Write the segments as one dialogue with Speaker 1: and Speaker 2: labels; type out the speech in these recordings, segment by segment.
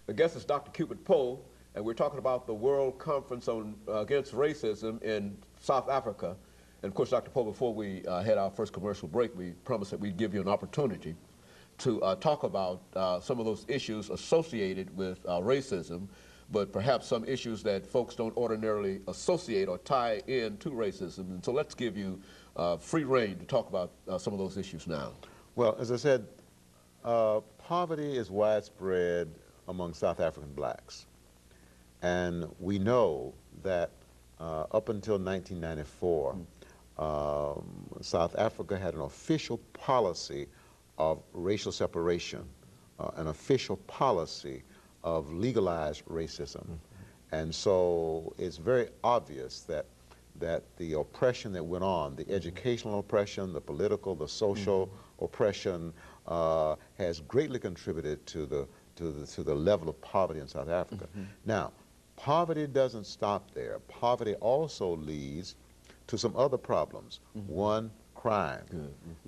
Speaker 1: The guest is Dr. CPoe, and we're talking about the World Conference on Against Racism in South Africa. And of course, Dr. Poe, before we had our first commercial break, we promised that we'd give you an opportunity to talk about some of those issues associated with racism, but perhaps some issues that folks don't ordinarily associate or tie in to racism. And so let's give you free rein to talk about some of those issues now.
Speaker 2: Well, as I said, poverty is widespread among South African blacks. And we know that up until 1994, South Africa had an official policy of racial separation, an official policy of legalized racism. And so it's very obvious that the oppression that went on, the educational oppression, the political, the social oppression, has greatly contributed to the level of poverty in South Africa. Now, poverty doesn't stop there. Poverty also leads to some other problems. One, crime.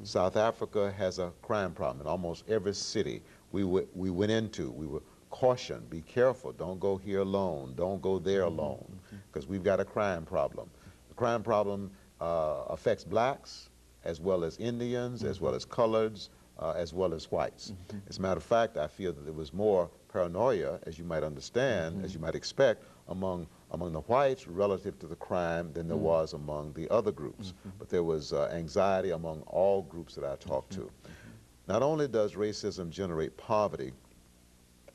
Speaker 2: South Africa has a crime problem in almost every city we went into. We were cautioned, be careful, don't go here alone, don't go there alone, because we've got a crime problem. The crime problem affects blacks, as well as Indians, as well as coloreds, as well as whites. As a matter of fact, I feel that there was more paranoia, as you might understand, as you might expect, among the whites relative to the crime than there was among the other groups. But there was anxiety among all groups that I talked to. Not only does racism generate poverty,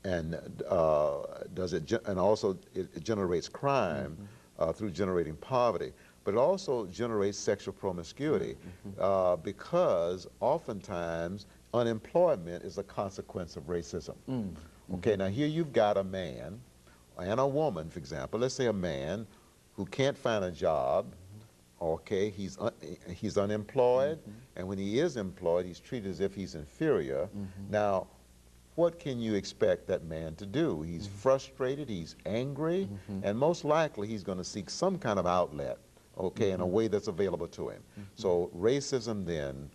Speaker 2: and also it generates crime through generating poverty, but it also generates sexual promiscuity because oftentimes unemployment is a consequence of racism. Okay, now here you've got a man and a woman, for example. Let's say a man who can't find a job. Okay, he's unemployed, and when he is employed, he's treated as if he's inferior. Now, what can you expect that man to do? He's frustrated, he's angry, and most likely he's going to seek some kind of outlet, okay, in a way that's available to him. So racism then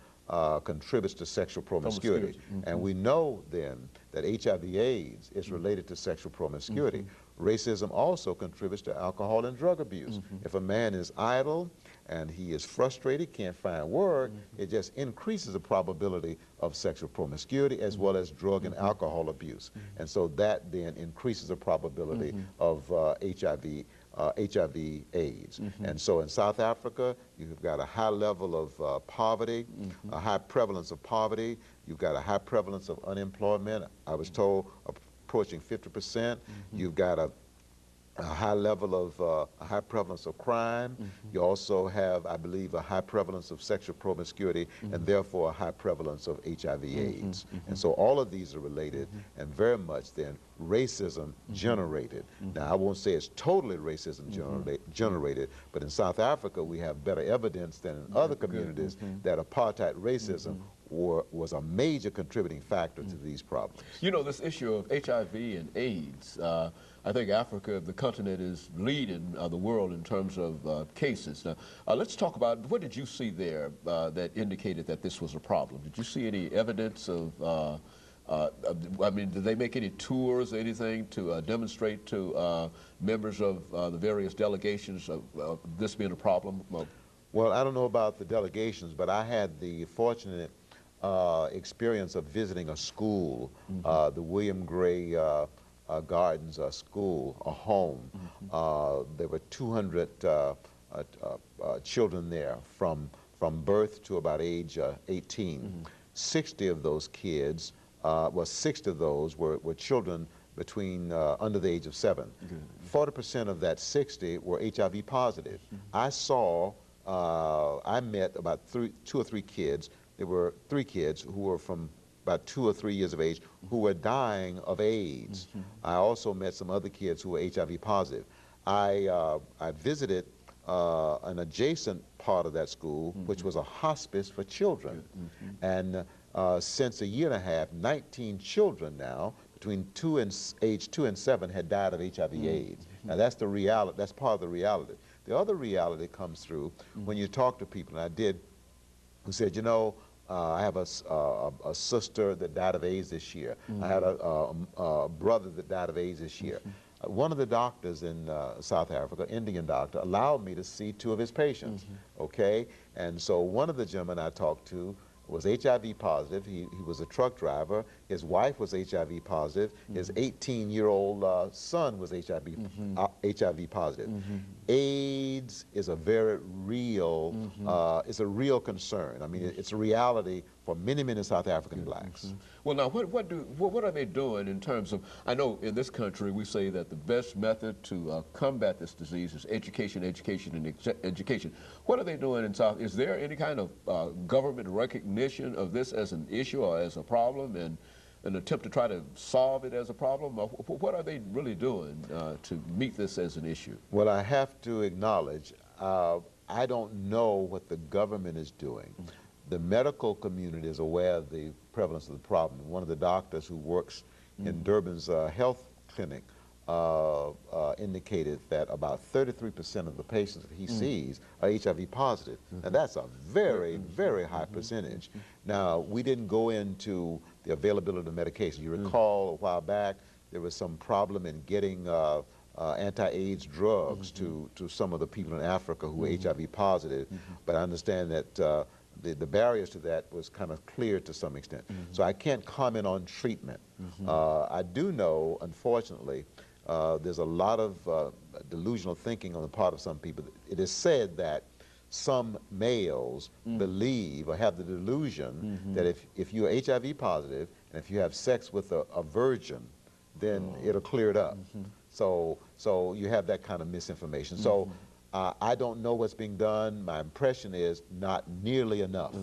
Speaker 2: contributes to sexual promiscuity. And we know then that HIV/AIDS is related to sexual promiscuity. Racism also contributes to alcohol and drug abuse. If a man is idle and he is frustrated, can't find work, it just increases the probability of sexual promiscuity as well as drug and alcohol abuse. And so that then increases the probability of HIV/AIDS. And so in South Africa, you've got a high level of poverty, a high prevalence of poverty. You've got a high prevalence of unemployment. I was told approaching 50%. You've got a high level of, a high prevalence of crime. You also have, I believe, a high prevalence of sexual promiscuity and therefore a high prevalence of HIV/AIDS. And so all of these are related and very much then racism generated. Now I won't say it's totally racism generated, but in South Africa we have better evidence than in other communities that apartheid racism was a major contributing factor to these problems.
Speaker 1: You know, this issue of HIV and AIDS, I think Africa, the continent, is leading the world in terms of cases. Now, let's talk about, what did you see there that indicated that this was a problem? Did you see any evidence of, I mean, did they make any tours or anything to demonstrate to members of the various delegations of this being a problem?
Speaker 2: Well, I don't know about the delegations, but I had the fortunate experience of visiting a school, the William Gray Gardens School, a home. There were 200 children there from birth to about age 18. 60 of those kids, well, 60 of those were children between under the age of 7. 40% of that 60 were HIV positive. I saw, I met about 2 or 3 kids. There were 3 kids who were from about 2 or 3 years of age who were dying of AIDS. I also met some other kids who were HIV positive. I visited an adjacent part of that school, which was a hospice for children. And since a year and a half, 19 children now, between age 2 and 7, had died of HIV/AIDS. Now that's the reality, that's part of the reality. The other reality comes through when you talk to people, and I did, who said, you know, I have a sister that died of AIDS this year. I had a brother that died of AIDS this year. One of the doctors in South Africa, Indian doctor, allowed me to see 2 of his patients, okay? And so one of the gentlemen I talked to was HIV positive. He was a truck driver. His wife was HIV positive. His 18-year-old son was HIV positive. AIDS is a very real, it's a real concern. I mean, it's a reality for many, many South African blacks.
Speaker 1: Well, now, what are they doing in terms of, I know in this country we say that the best method to combat this disease is education, education, and education. What are they doing in South? Is there any kind of government recognition of this as an issue or as a problem, and an attempt to try to solve it as a problem? Or what are they really doing to meet this as an issue?
Speaker 2: Well, I have to acknowledge, I don't know what the government is doing. The medical community is aware of the prevalence of the problem. One of the doctors who works in Durban's health clinic indicated that about 33% of the patients that he sees are HIV positive. And that's a very, very high percentage. Now, we didn't go into the availability of the medication. You recall a while back, there was some problem in getting anti-AIDS drugs to some of the people in Africa who were HIV positive, but I understand that the barriers to that was kind of clear to some extent. So I can't comment on treatment. I do know, unfortunately, there's a lot of delusional thinking on the part of some people. It is said that some males believe or have the delusion that if you're HIV positive and if you have sex with a virgin, then it'll clear it up. So you have that kind of misinformation. So I don't know what's being done. My impression is not nearly enough.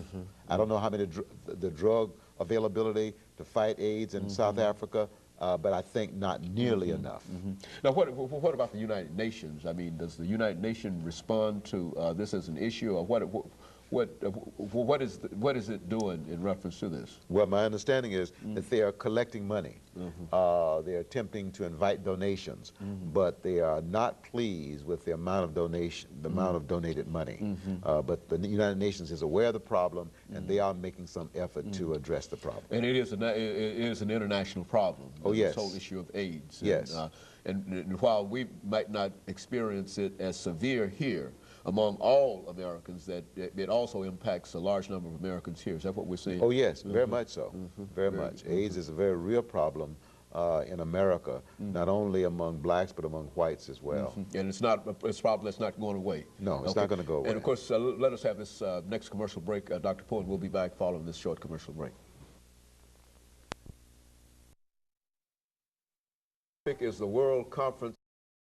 Speaker 2: I don't know how many the drug availability to fight AIDS in South Africa, but I think not nearly enough.
Speaker 1: Now, what about the United Nations? I mean, does the United Nations respond to this as an issue, or what is it doing in reference to this?
Speaker 2: Well, my understanding is that they are collecting money. They're attempting to invite donations, but they are not pleased with the amount of donation, the amount of donated money. But the United Nations is aware of the problem, and they are making some effort to address the problem.
Speaker 1: And it is an international problem.
Speaker 2: Oh, yes.
Speaker 1: This whole issue of AIDS.
Speaker 2: Yes.
Speaker 1: And while we might not experience it as severe here, among all Americans, that it also impacts a large number of Americans here. Is that what we're seeing?
Speaker 2: Oh, yes, very much so. Very much. AIDS is a very real problem in America, not only among blacks, but among whites as well.
Speaker 1: And it's a problem that's not going away.
Speaker 2: No, it's not going to go away.
Speaker 1: And of course, let us have this next commercial break. Dr. Poe, and we'll be back following this short commercial break. Is the World Conference